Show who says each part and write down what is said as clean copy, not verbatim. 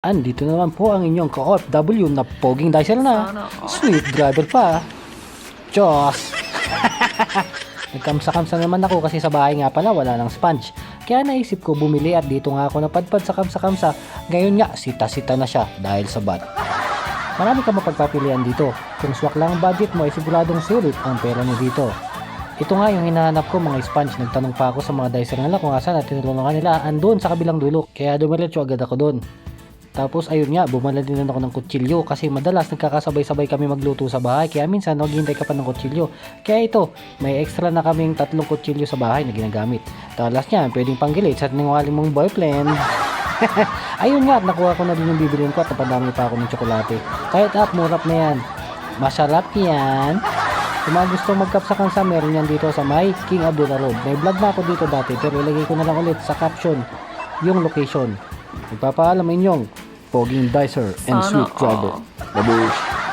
Speaker 1: Andito naman po ang inyong ka-OFW na poging dicer na. Sweet driver pa. Diyos! Nagkamsa-kamsa naman ako kasi sa bahay nga pala wala ng sponge. Kaya naisip ko bumili at dito nga ako napadpad sa kamsa-kamsa. Ngayon nga, sita-sita na siya dahil sa bat. Marami ka mapagpapilian dito. Kung swak lang ang budget mo ay siguradong sulit ang pera mo dito. Ito nga yung hinahanap ko, mga sponge. Nagtanong pa ako sa mga dicer nila kung asan at tinulungan nila andun sa kabilang dulo. Kaya dumiretso agad ako doon. Tapos ayun nga, bumala din ako ng kutsilyo kasi madalas nagkakasabay-sabay kami magluto sa bahay kaya minsan naghihintay ka pa ng kutsilyo. Kaya ito, may extra na kaming 3 kutsilyo sa bahay na ginagamit. Talas niyan, pwedeng panggilit sa tinungaling mong boyfriend. Ayun nga, nakuha ko na din yung bibilin ko at napadami pa ako ng tsokolate. Kahit murap na yan. Masarap yan. Kung mga gusto magkapsakansa, meron yan dito sa may King Abdullah Road. May vlog na ako dito dati pero ilagay ko na lang ulit sa caption yung location. Magpapaalam inyong poging dicer and sweet driver. Babush!